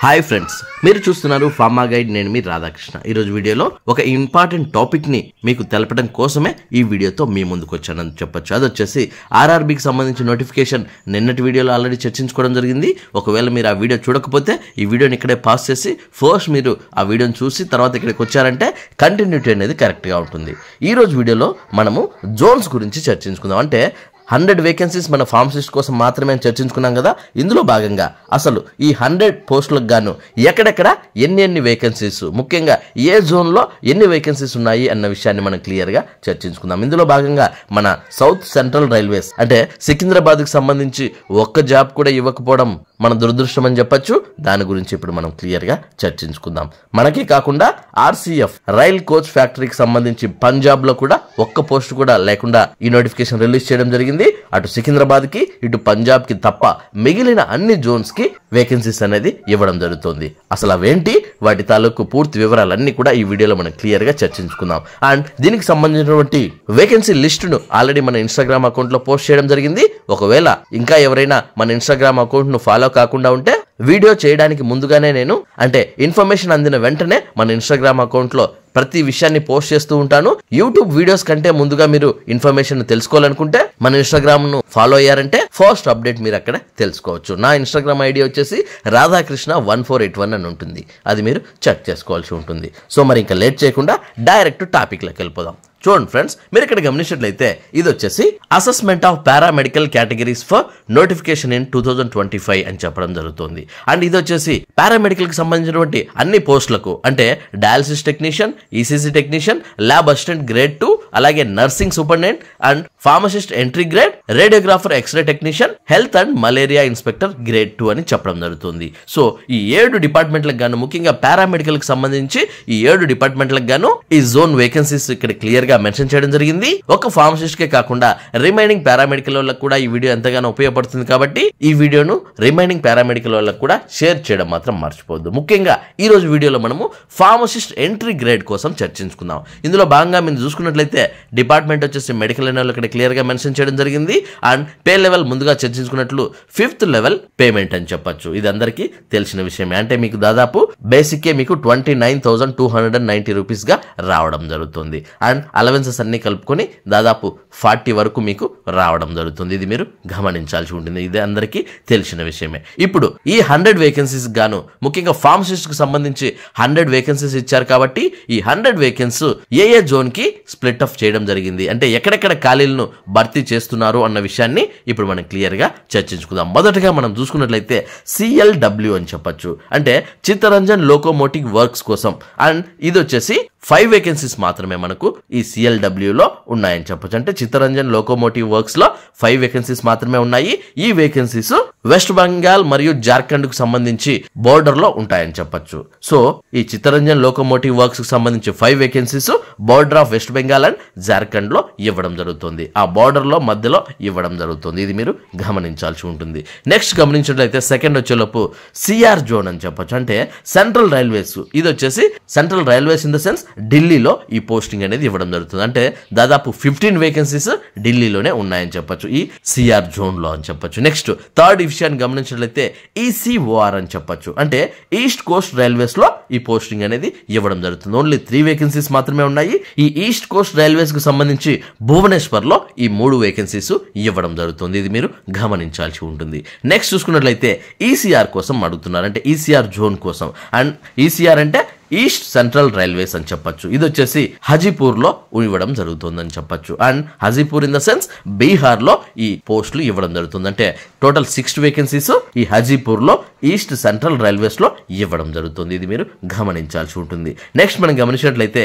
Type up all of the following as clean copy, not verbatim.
Hi friends, మీరు చూస్తున్నారు pharma guide. నేను మీ రాధాకృష్ణ. ఈరోజు వీడియోలో ఒక ఇంపార్టెంట్ టాపిక్ ని మీకు తెలపడం కోసమే ఈ వీడియోతో మీ ముందుకు వచ్చానని చెప్పొచ్చు. అది వచ్చేసి ఆర్ఆర్బీకి సంబంధించిన నోటిఫికేషన్ నిన్నటి వీడియోలో ఆల్రెడీ చర్చించుకోవడం జరిగింది. ఒకవేళ మీరు ఆ వీడియో చూడకపోతే ఈ వీడియోని ఇక్కడే పాస్ చేసి ఫస్ట్ మీరు ఆ వీడియోని చూసి తర్వాత ఇక్కడికి వచ్చారంటే కంటిన్యూటీ అనేది కరెక్ట్గా ఉంటుంది. ఈ రోజు వీడియోలో మనము జోన్స్ గురించి చర్చించుకుందాం. అంటే 100 వేకెన్సీస్ మన ఫార్మసిస్ట్ కోసం మాత్రమే చర్చించుకున్నాం కదా. ఇందులో భాగంగా అసలు ఈ 100 పోస్టులకు గాను ఎక్కడెక్కడ ఎన్ని వేకెన్సీస్, ముఖ్యంగా ఏ జోన్లో ఎన్ని వేకెన్సీస్ ఉన్నాయి అన్న విషయాన్ని మనం క్లియర్గా చర్చించుకుందాం. ఇందులో భాగంగా మన సౌత్ సెంట్రల్ రైల్వేస్ అంటే సికింద్రాబాద్కి సంబంధించి ఒక్క జాబ్ కూడా ఇవ్వకపోవడం మన దురదృష్టం అని చెప్పొచ్చు. దాని గురించి ఇప్పుడు మనం క్లియర్గా చర్చించుకుందాం. మనకే కాకుండా ఆర్సీఎఫ్ రైల్ కోచ్ ఫ్యాక్టరీకి సంబంధించి పంజాబ్లో కూడా ఒక్క పోస్ట్ కూడా లేకుండా ఈ నోటిఫికేషన్ రిలీజ్ చేయడం జరిగింది. అటు సికింద్రాబాద్ కి ఇటు పంజాబ్ కి తప్ప మిగిలిన అన్ని జోన్స్ కి వేకెన్సీస్ అనేది ఇవ్వడం జరుగుతుంది. అసలు అవేంటి, వాటి తాలూకు పూర్తి వివరాలన్నీ కూడా ఈ వీడియోలో మనం క్లియర్ గా చర్చించుకుందాం. అండ్ దీనికి సంబంధించినటువంటి వేకెన్సీ లిస్టును ఆల్రెడీ మన ఇన్స్టాగ్రామ్ అకౌంట్ లో పోస్ట్ చేయడం జరిగింది. ఒకవేళ ఇంకా ఎవరైనా మన ఇన్స్టాగ్రామ్ అకౌంట్ ను ఫాలో కాకుండా ఉంటే వీడియో చేయడానికి ముందుగానే నేను అంటే ఇన్ఫర్మేషన్ అందిన వెంటనే మన ఇన్స్టాగ్రామ్ అకౌంట్ లో ప్రతి విషయాన్ని పోస్ట్ చేస్తూ ఉంటాను. యూట్యూబ్ వీడియోస్ కంటే ముందుగా మీరు ఇన్ఫర్మేషన్ తెలుసుకోవాలనుకుంటే మన ఇన్స్టాగ్రామ్ ను ఫాలో అయ్యారంటే ఫస్ట్ అప్డేట్ మీరు అక్కడ తెలుసుకోవచ్చు. నా ఇన్స్టాగ్రామ్ ఐడి వచ్చేసి రాధాకృష్ణ 1481 అని ఉంటుంది. అది మీరు చెక్ చేసుకోవాల్సి ఉంటుంది. సో మరి ఇంకా లేట్ చేయకుండా డైరెక్ట్ టాపిక్ లోకి వెళ్ళిపోదాం. చూడండి ఫ్రెండ్స్, మీరు ఇక్కడ గమనించినట్లయితే ఇది వచ్చేసి assessment of paramedical categories for notification in 2025 అని చెప్పడం జరుగుతుంది. అండ్ ఇది వచ్చేసి పారామెడికల్ కి సంబంధించినటువంటి అన్ని పోస్టులకు అంటే dialysis technician, ECC technician, lab assistant grade 2, అలాగే nursing superintendent and pharmacist entry grade, radiographer x-ray technician, health and malaria inspector grade 2 అని చెప్పడం జరుగుతుంది. సో ఈ 7 డిపార్ట్మెంట్లకు గాను, ముఖ్యంగా పారామెడికల్ కి సంబంధించి ఈ 7 డిపార్ట్మెంట్లకు గాను ఈ జోన్ వేకెన్సీస్ ఇక్కడ క్లియర్ గా మెన్షన్ చేయడం జరిగింది. ఒక ఫార్మసిస్ట్ కే కాకుండా రిమైనింగ్ పారామెడికల్ వాళ్ళకి కూడా ఈ వీడియో ఎంతగానో ఉపయోగపడుతుంది కాబట్టి ఈ వీడియోను రిమైనింగ్ పారామెడికల్ వాళ్ళకి కూడా షేర్ చేయడం మాత్రం మర్చిపోవద్దు. ముఖ్యంగా ఈ రోజు వీడియోలో మనము ఫార్మసిస్ట్ ఎంట్రీ గ్రేడ్ కోసం చర్చించుకుందాం. ఇందులో భాగంగా మీరు చూసుకున్నట్లయితే డిపార్ట్మెంట్ వచ్చేసి మెడికల్ అనే ఇక్కడ క్లియర్ గా మెన్షన్ చేయడం జరిగింది. అండ్ పే లెవెల్ ముందుగా చర్చించుకున్నట్లు 5th లెవెల్ పేమెంట్ అని చెప్పొచ్చు. ఇది అందరికీ తెలిసిన విషయమే. అంటే మీకు దాదాపు బేసిక్ మీకు 29,290 రూపీస్ గా రావడం జరుగుతుంది. అండ్ అలవెన్సెస్ అన్ని కలుపుకొని దాదాపు 40 వరకు మీకు రావడం జరుగుతుంది. ఇది మీరు గమనించాల్సి ఉంటుంది. ఇది అందరికీ తెలిసిన విషయమే. ఇప్పుడు ఈ 100 వేకెన్సీస్ గాను ముఖ్యంగా ఫార్మసిస్ట్ కు సంబంధించి 100 వేకెన్సీస్ ఇచ్చారు కాబట్టి ఈ 100 వేకెన్సీ ఏ జోన్ కి స్ప్లిట్ ఆఫ్ చేయడం జరిగింది, అంటే ఎక్కడెక్కడ ఖాళీలను భర్తీ చేస్తున్నారు అన్న విషయాన్ని ఇప్పుడు మనం క్లియర్ గా చర్చించుకుందాం. మొదటగా మనం చూసుకున్నట్లయితే CLW అని చెప్పొచ్చు, అంటే చిత్తరంజన్ లోకోమోటివ్ వర్క్స్ కోసం. అండ్ ఇది వచ్చేసి 5 వేకెన్సీస్ మాత్రమే మనకు ఈ CLW లో ఉన్నాయని చెప్పొచ్చు. అంటే చిత్తరంజన్ లోకోమోటివ్ వర్క్స్ లో 5 వేకెన్సీస్ మాత్రమే ఉన్నాయి. ఈ వేకెన్సీస్ వెస్ట్ బెంగాల్ మరియు జార్ఖండ్ కు సంబంధించి బోర్డర్ లో ఉంటాయని చెప్పొచ్చు. సో ఈ చిత్తరంజన్ లోకోమోటివ్ వర్క్స్ కు సంబంధించి 5 vacancies border of west Bengal and Jharkhand లో ఇవ్వడం జరుగుతుంది. ఆ బోర్డర్ లో మధ్యలో ఇవ్వడం జరుగుతుంది. ఇది మీరు గమనించాల్సి ఉంటుంది. నెక్స్ట్ గమనించినట్లయితే సెకండ్ వచ్చేలోపు CR జోన్ అని చెప్పొచ్చు, అంటే సెంట్రల్ రైల్వేస్. ఇది వచ్చేసి central railways in the sense ఢిల్లీలో ఈ పోస్టింగ్ అనేది ఇవ్వడం జరుగుతుంది. అంటే దాదాపు 15 వేకెన్సీస్ ఢిల్లీలోనే ఉన్నాయని చెప్పొచ్చు ఈ CR జోన్ లో అని చెప్పొచ్చు. నెక్స్ట్ థర్డ్ విషయాన్ని గమనించినట్లయితే ECOR అని చెప్పొచ్చు, అంటే ఈస్ట్ కోస్ట్ రైల్వేస్ లో ఈ పోస్టింగ్ అనేది ఇవ్వడం జరుగుతుంది. ఓన్లీ 3 వేకెన్సీస్ మాత్రమే ఉన్నాయి. ఈ ఈస్ట్ కోస్ట్ రైల్వేస్ కు సంబంధించి భువనేశ్వర్ లో ఈ 3 వేకెన్సీస్ ఇవ్వడం జరుగుతుంది. ఇది మీరు గమనించాల్సి ఉంటుంది. నెక్స్ట్ చూసుకున్నట్లయితే ECR కోసం అడుగుతున్నారు, అంటే ECR జోన్ కోసం. అండ్ ECR అంటే ఈస్ట్ సెంట్రల్ రైల్వేస్ అని చెప్పొచ్చు. ఇది వచ్చేసి హజీపూర్ లో ఇవ్వడం జరుగుతుందని చెప్పొచ్చు. And Hajipur in the sense Bihar లో ఈ పోస్టులు ఇవ్వడం జరుగుతుంది. అంటే టోటల్ 6 వేకెన్సీస్ ఈ హజీపూర్ లో ఈస్ట్ సెంట్రల్ రైల్వేస్ లో ఇవ్వడం జరుగుతుంది. ఇది మీరు గమనించాల్సి ఉంటుంది. నెక్స్ట్ మనం గమనించినట్లయితే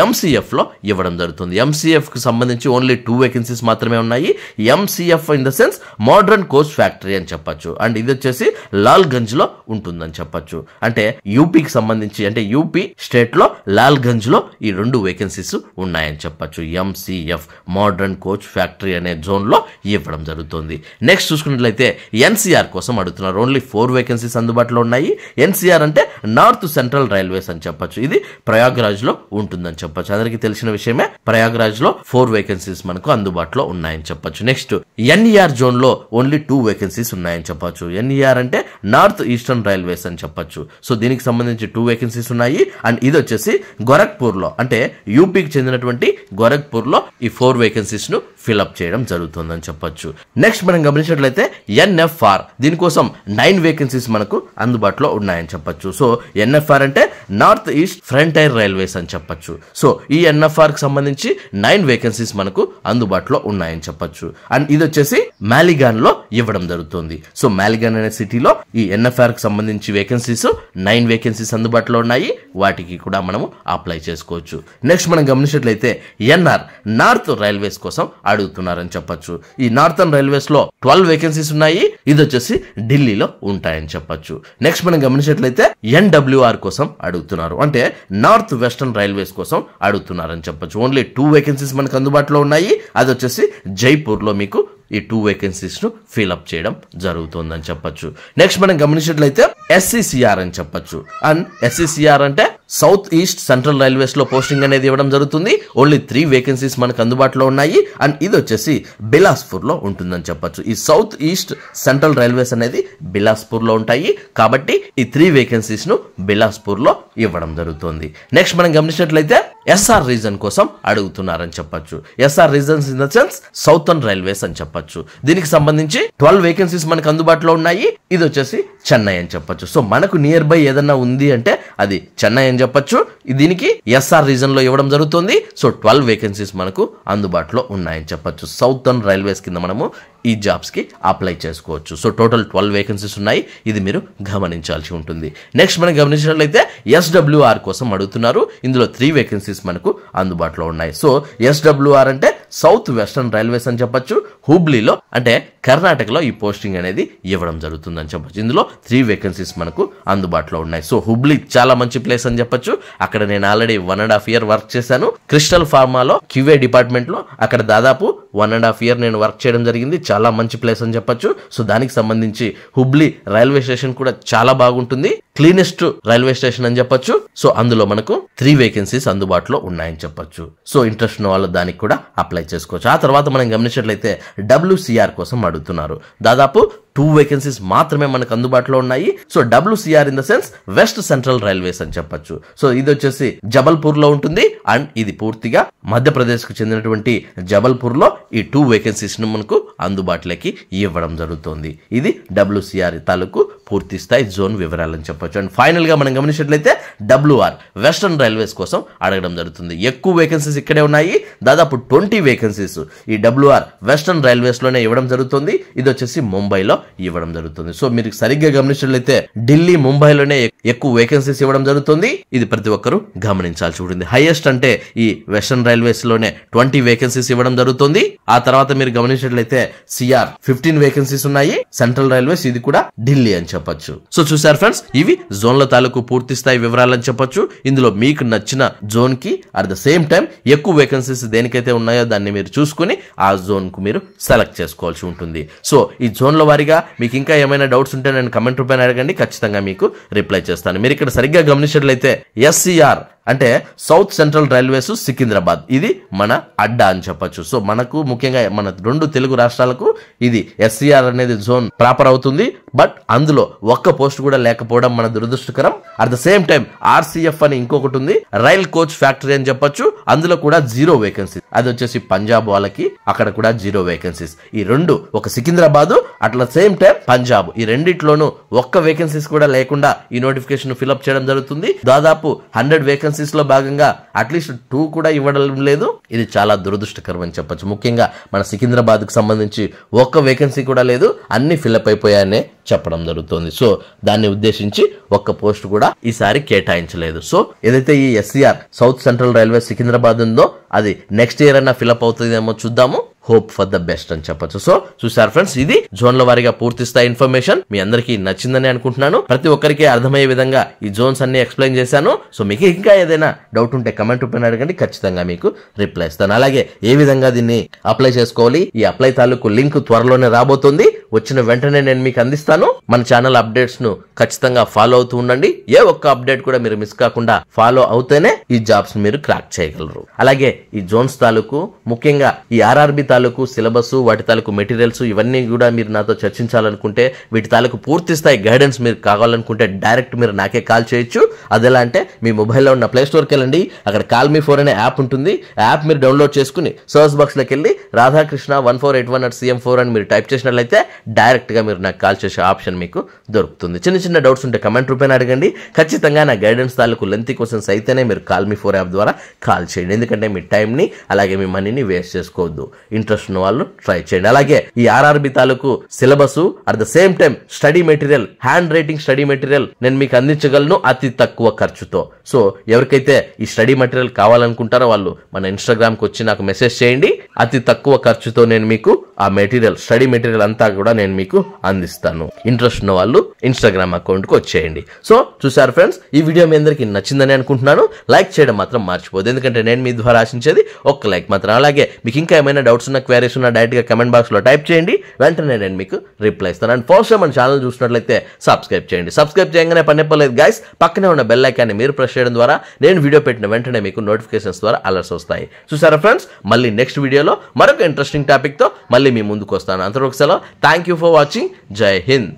MCF లో ఇవ్వడం జరుగుతుంది. MCF కు సంబంధించి ఓన్లీ 2 వేకెన్సీస్ మాత్రమే ఉన్నాయి. MCF in the sense modern coach factory అని చెప్పొచ్చు. అండ్ ఇది వచ్చేసి లాల్ గంజ్ లో ఉంటుందని చెప్పొచ్చు. అంటే యూపీకి సంబంధించి, అంటే యూపీ యూపీ స్టేట్ లో లాల్గంజ్ లో ఈ 2 వేకెన్సీస్ ఉన్నాయని చెప్పొచ్చు. ఎంసీఎఫ్ మోడర్న్ కోచ్ ఫ్యాక్టరీ అనే జోన్ లో ఇవ్వడం జరుగుతుంది. నెక్స్ట్ చూసుకున్నట్లయితే ఎన్సీఆర్ కోసం అడుగుతున్నారు. ఓన్లీ 4 వేకెన్సీస్ అందుబాటులో ఉన్నాయి. ఎన్సీఆర్ అంటే నార్త్ సెంట్రల్ రైల్వేస్ అని చెప్పొచ్చు. ఇది ప్రయాగ్రాజ్ లో ఉంటుందని చెప్పొచ్చు. అందరికీ తెలిసిన విషయమే. ప్రయాగ్రాజ్ లో 4 వేకెన్సీస్ మనకు అందుబాటులో ఉన్నాయని చెప్పొచ్చు. నెక్స్ట్ ఎన్ఈఆర్ జోన్ లో ఓన్లీ 2 వేకెన్సీస్ ఉన్నాయని చెప్పొచ్చు. ఎన్ఈఆర్ అంటే నార్త్ ఈస్టర్న్ రైల్వేస్ అని చెప్పొచ్చు. సో దీనికి సంబంధించి 2 వేకెన్సీస్ ఉన్నాయి. అండ్ ఇది వచ్చేసి గోరఖ్పూర్ లో అంటే యూపీకి చెందినటువంటి గోరఖ్పూర్ లో ఈ 4 వేకెన్సీస్ ను ఫిల్అప్ చేయడం జరుగుతుందని చెప్పొచ్చు. నెక్స్ట్ మనం గమనించినట్లయితే ఎన్ఎఫ్ఆర్ దీనికోసం 9 వేకెన్సీస్ మనకు అందుబాటులో ఉన్నాయని చెప్పొచ్చు. సో ఎన్ఎఫ్ఆర్ అంటే నార్త్ ఈస్ట్ ఫ్రంటైర్ రైల్వేస్ అని చెప్పొచ్చు. సో ఈ ఎన్ఎఫ్ఆర్ కి సంబంధించి 9 వేకెన్సీస్ మనకు అందుబాటులో ఉన్నాయని చెప్పొచ్చు. అండ్ ఇది వచ్చేసి మాలిగాన్ లో ఇవ్వడం జరుగుతుంది. సో మాలిగాన్ అనే సిటీలో ఈ ఎన్ఎఫ్ఆర్ కి సంబంధించి వేకెన్సీస్ 9 వేకెన్సీస్ అందుబాటులో ఉన్నాయి. వాటికి కూడా మనము అప్లై చేసుకోవచ్చు. నెక్స్ట్ మనం గమనించినట్లయితే ఎన్ఆర్ నార్త్ రైల్వేస్ కోసం అడుగుతున్నారని చెప్పొచ్చు. ఈ నార్థన్ రైల్వేస్ లో 12 వేకెన్సీస్ ఉన్నాయి. ఇది వచ్చేసి ఢిల్లీలో ఉంటాయని చెప్పొచ్చు. నెక్స్ట్ మనం గమనించినట్లయితే ఎన్డబ్ల్యూఆర్ కోసం అడుగుతున్నారు. అంటే నార్త్ వెస్టర్న్ రైల్వేస్ కోసం అడుగుతున్నారని చెప్పొచ్చు. ఓన్లీ 2 వేకెన్సీస్ మనకు అందుబాటులో ఉన్నాయి. అది వచ్చేసి జైపూర్ లో మీకు ఈ 2 వేకెన్సీస్ ను ఫిల్అప్ చేయడం జరుగుతుందని చెప్పొచ్చు. నెక్స్ట్ మనం గమనించినట్లయితే ఎస్సీసీఆర్ అని చెప్పొచ్చు. అండ్ ఎస్సీసీఆర్ అంటే సౌత్ ఈస్ట్ సెంట్రల్ రైల్వేస్ లో పోస్టింగ్ అనేది ఇవ్వడం జరుగుతుంది. ఓన్లీ 3 వేకెన్సీస్ మనకు అందుబాటులో ఉన్నాయి. అండ్ ఇది వచ్చేసి బిలాస్పూర్ లో ఉంటుందని చెప్పొచ్చు. ఈ సౌత్ ఈస్ట్ సెంట్రల్ రైల్వేస్ అనేది బిలాస్పూర్ లో ఉంటాయి. కాబట్టి ఈ 3 వేకెన్సీస్ ను బిలాస్పూర్ లో ఇవ్వడం జరుగుతుంది. నెక్స్ట్ మనం గమనించినట్లయితే ఎస్ఆర్ రీజన్ కోసం అడుగుతున్నారని చెప్పొచ్చు. SR reasons in the sense southern railways అని చెప్పొచ్చు. దీనికి సంబంధించి 12 వేకెన్సీస్ మనకు అందుబాటులో ఉన్నాయి. ఇది వచ్చేసి చెన్నై అని చెప్పొచ్చు. సో మనకు నియర్ బై ఏదన్నా ఉంది అంటే అది చెన్నై అని చెప్పొచ్చు. దీనికి ఎస్ఆర్ రీజన్ లో ఇవ్వడం జరుగుతుంది. సో 12 వేకెన్సీస్ మనకు అందుబాటులో ఉన్నాయని చెప్పొచ్చు. సౌతర్న్ రైల్వేస్ కింద మనము ఈ జాబ్స్ కి అప్లై చేసుకోవచ్చు. సో టోటల్ 12 వేకెన్సీస్ ఉన్నాయి. ఇది మీరు గమనించాల్సి ఉంటుంది. నెక్స్ట్ మనం గమనించినట్లయితే ఎస్డబ్ల్యూఆర్ కోసం అడుగుతున్నారు. ఇందులో 3 వేకెన్సీస్ మనకు అందుబాటులో ఉన్నాయి. సో ఎస్డబ్ల్యూఆర్ అంటే సౌత్ వెస్టర్న్ రైల్వేస్ అని చెప్పొచ్చు. హుబ్లీలో అంటే కర్ణాటకలో ఈ పోస్టింగ్ అనేది ఇవ్వడం జరుగుతుందని చెప్పొచ్చు. ఇందులో 3 వేకెన్సీస్ మనకు అందుబాటులో ఉన్నాయి. సో హుబ్లీ చాలా మంచి ప్లేస్ అని చెప్పొచ్చు. అక్కడ నేను ఆల్రెడీ 1.5 year వర్క్ చేశాను. క్రిస్టల్ ఫార్మాలో క్యూఏ డిపార్ట్మెంట్ లో అక్కడ దాదాపు 1.5 year నేను వర్క్ చేయడం జరిగింది. చాలా మంచి ప్లేస్ అని చెప్పొచ్చు. సో దానికి సంబంధించి హుబ్లీ రైల్వే స్టేషన్ కూడా చాలా బాగుంటుంది. క్లీనెస్ట్ రైల్వే స్టేషన్ అని చెప్పొచ్చు. సో అందులో మనకు 3 వేకెన్సీస్ అందుబాటులో ఉన్నాయని చెప్పొచ్చు. సో ఇంట్రెస్ట్ ఉన్న వాళ్ళు దానికి కూడా అప్లై చేసుకోవచ్చు. ఆ తర్వాత మనం గమనించినట్లయితే WCR కోసం అడుగుతున్నారు. దాదాపు 2 వేకెన్సీస్ మాత్రమే మనకు అందుబాటులో ఉన్నాయి. So WCR in the sense west central railways అని చెప్పొచ్చు. సో ఇది వచ్చేసి జబల్పూర్ లో ఉంటుంది. అండ్ ఇది పూర్తిగా మధ్యప్రదేశ్ కు చెందినటువంటి జబల్పూర్ లో ఈ 2 వేకెన్సీస్ ను మనకు అందుబాటులోకి ఇవ్వడం జరుగుతుంది. ఇది WCR తాలూకు పూర్తి స్థాయి జోన్ వివరాలని చెప్పొచ్చు. అండ్ ఫైనల్ గా మనం గమనించినట్లయితే WR వెస్టర్న్ రైల్వేస్ కోసం అడగడం జరుగుతుంది. ఎక్కువ వేకెన్సీస్ ఇక్కడే ఉన్నాయి. దాదాపు 20 వేకెన్సీస్ ఈ WR వెస్టర్న్ రైల్వేస్ లోనే ఇవ్వడం జరుగుతుంది. ఇది వచ్చేసి ముంబైలో ఇవ్వడం జరుగుతుంది. సో మీరు సరిగ్గా గమనించినట్లయితే ఢిల్లీ, ముంబైలోనే ఎక్కువ వేకెన్సీస్ ఇవ్వడం జరుగుతుంది. ఇది ప్రతి ఒక్కరూ గమనించాల్సి ఉంటుంది. హైయెస్ట్ అంటే ఈ వెస్టర్న్ రైల్వేస్ లోనే 20 వేకెన్సీస్ ఇవ్వడం జరుగుతుంది. ఆ తర్వాత మీరు గమనించినట్లయితే CR 15 వేకెన్సీస్ ఉన్నాయి. సెంట్రల్ రైల్వేస్ ఇది కూడా ఢిల్లీ అని చెప్పొచ్చు. సో చూసారు ఫ్రెండ్స్, ఇవి జోన్ల తాలూకు పూర్తి స్థాయి వివరాలని చెప్పొచ్చు. ఇందులో మీకు నచ్చిన జోన్ కి అట్ ద సేమ్ టైం ఎక్కువ వేకెన్సీస్ దేనికైతే ఉన్నాయో దాన్ని మీరు చూసుకుని ఆ జోన్ కు మీరు సెలెక్ట్ చేసుకోవాల్సి ఉంటుంది. సో ఈ జోన్ల వారీగా మీకు ఇంకా ఏమైనా డౌట్స్ ఉంటే నేను కమెంట్ రూపాయన అడగండి. ఖచ్చితంగా మీకు రిప్లై చేస్తాను. మీరు ఇక్కడ సరిగ్గా గమనించినట్లయితే SCR అంటే సౌత్ సెంట్రల్ రైల్వేస్ సికింద్రాబాద్, ఇది మన అడ్డా అని చెప్పొచ్చు. సో మనకు ముఖ్యంగా మన 2 తెలుగు రాష్ట్రాలకు ఇది SCR అనేది జోన్ ప్రాపర్ అవుతుంది. బట్ అందులో ఒక్క పోస్ట్ కూడా లేకపోవడం మన దురదృష్టకరం. At the same time RCF అని ఇంకొకటి ఉంది, రైల్ కోచ్ ఫ్యాక్టరీ అని చెప్పొచ్చు. అందులో కూడా 0 వేకెన్సీస్. అది వచ్చేసి పంజాబ్ వాళ్ళకి, అక్కడ కూడా 0 వేకెన్సీస్. ఈ 2 ఒక సికింద్రాబాద్ అట్లా సేమ్ టైం పంజాబ్, ఈ రెండిట్లోనూ ఒక్క వేకెన్సీస్ కూడా లేకుండా ఈ నోటిఫికేషన్ ఫిల్అప్ చేయడం జరుగుతుంది. దాదాపు 100 వేకెన్సీస్ లో భాగంగా అట్లీస్ట్ 2 కూడా ఇవ్వడం లేదు. ఇది చాలా దురదృష్టకరం అని చెప్పొచ్చు. ముఖ్యంగా మన సికింద్రాబాద్ కు సంబంధించి ఒక్క వేకెన్సీ కూడా లేదు. అన్ని ఫిల్అప్ అయిపోయాయనే చెప్పడం జరుగుతుంది. సో దాన్ని ఉద్దేశించి ఒక్క పోస్ట్ కూడా ఈసారి కేటాయించలేదు. సో ఏదైతే ఈ SCR south central railway Secunderabad ఉందో అది నెక్స్ట్ ఇయర్ అయినా ఫిల్అప్ అవుతుందేమో చూద్దాము. హోప్ ఫర్ ద బెస్ట్ అని చెప్పొచ్చు. సో చూసారు ఫ్రెండ్స్, ఇది జోన్ల వారీగా పూర్తి స్థాయి ఇన్ఫర్మేషన్ మీ అందరికీ నచ్చిందని అనుకుంటున్నాను. ప్రతి ఒక్కరికి అర్థమయ్యే విధంగా ఈ జోన్స్ అన్ని ఎక్స్ప్లెయిన్ చేశాను. సో మీకు ఇంకా ఏదైనా డౌట్ ఉంటే కమెంట్ రూపంలో అడగండి, ఖచ్చితంగా మీకు రిప్లై ఇస్తాను. అలాగే ఏ విధంగా దీన్ని అప్లై చేసుకోవాలి, ఈ అప్లై తాలూకు లింక్ త్వరలోనే రాబోతుంది. వచ్చిన వెంటనే నేను మీకు అందిస్తాను. మన ఛానల్ అప్డేట్స్ ను ఖచ్చితంగా ఫాలో అవుతూ ఉండండి. ఏ ఒక్క అప్డేట్ కూడా మీరు మిస్ కాకుండా ఫాలో అవుతేనే ఈ జాబ్స్ మీరు క్రాక్ చేయగలరు. అలాగే ఈ జోన్స్ తాలూకు ముఖ్యంగా ఈ RRB తాలూకు సిలబస్, వాటి తాలూకు మెటీరియల్స్ ఇవన్నీ కూడా మీరు నాతో చర్చించాలనుకుంటే, వీటి తాలూకు పూర్తి స్థాయి గైడెన్స్ మీరు కావాలనుకుంటే డైరెక్ట్ మీరు నాకే కాల్ చేయొచ్చు. అదెలా అంటే మీ మొబైల్లో ఉన్న ప్లే స్టోర్కి వెళ్ళండి, అక్కడ కాల్ మీ 4 అనే యాప్ ఉంటుంది. ఆ యాప్ మీరు డౌన్లోడ్ చేసుకుని సర్చ్ బాక్స్ లోకి వెళ్ళి రాధాకృష్ణ 1481@CM4 అని మీరు టైప్ చేసినట్లయితే డైరెక్ట్ గా మీరు నాకు కాల్ చేసే ఆప్షన్ మీకు దొరుకుతుంది. చిన్న చిన్న డౌట్స్ ఉంటే కమెంట్ రూపేణ అడగండి. ఖచ్చితంగా నా గైడెన్స్ తాలూకు లెంతీ క్వశ్చన్స్ అయితేనే మీరు కాల్ మీ 4 యాప్ ద్వారా కాల్ చేయండి. ఎందుకంటే మీ టైంని అలాగే మీ మనీని వేస్ట్ చేసుకోవద్దు. ఇంట్రెస్ట్ ఉన్న వాళ్ళు ట్రై చేయండి. అలాగే ఈ RRB తాలూకు syllabus at the same time study material, hand writing study material నేను మీకు అందించగలను అతి తక్కువ ఖర్చుతో. సో ఎవరికైతే ఈ స్టడీ మెటీరియల్ కావాలనుకుంటారో వాళ్ళు మన ఇన్స్టాగ్రామ్ కి వచ్చి నాకు మెసేజ్ చేయండి. అతి తక్కువ ఖర్చుతో నేను మీకు ఆ మెటీరియల్, స్టడీ మెటీరియల్ అంతా కూడా నేను మీకు అందిస్తాను. ఇంట్రెస్ట్ ఉన్న వాళ్ళు ఇన్స్టాగ్రామ్ అకౌంట్ కు వచ్చేయండి. సో చూసారు ఫ్రెండ్స్, ఈ వీడియో మీ అందరికీ నచ్చిందని అనుకుంటున్నాను. లైక్ చేయడం మాత్రం మర్చిపోదు, ఎందుకంటే నేను మీ ద్వారా ఆశించేది ఒక్క లైక్ మాత్రం. అలాగే మీకు ఇంకా ఏమైనా డౌట్స్ ఉన్న, క్వైరీస్ ఉన్న డైరెక్ట్ గా కమెంట్ బాక్స్ లో టైప్ చేయండి, వెంటనే నేను మీకు రిప్లై ఇస్తాను. అండ్ ఫస్ట్ టైం మన ఛానల్ చూసినట్లయితే సబ్స్క్రైబ్ చేయండి. సబ్స్క్రైబ్ చేయగానే పనిపలేదు గైస్, పక్కనే ఉన్న బెల్ ఐకాన్ని మీరు ప్రెస్ చేయడం ద్వారా నేను వీడియో పెట్టిన వెంటనే మీకు నోటిఫికేషన్స్ ద్వారా అలర్ట్స్ వస్తాయి. చూసారా ఫ్రెండ్స్, మళ్ళీ నెక్స్ట్ వీడియోలో మరొక ఇంట్రెస్టింగ్ టాపిక్ తో మళ్ళీ మీ ముందుకు వస్తాను. అంతవరకు సెలవు. Thank you for watching. జై హింద్.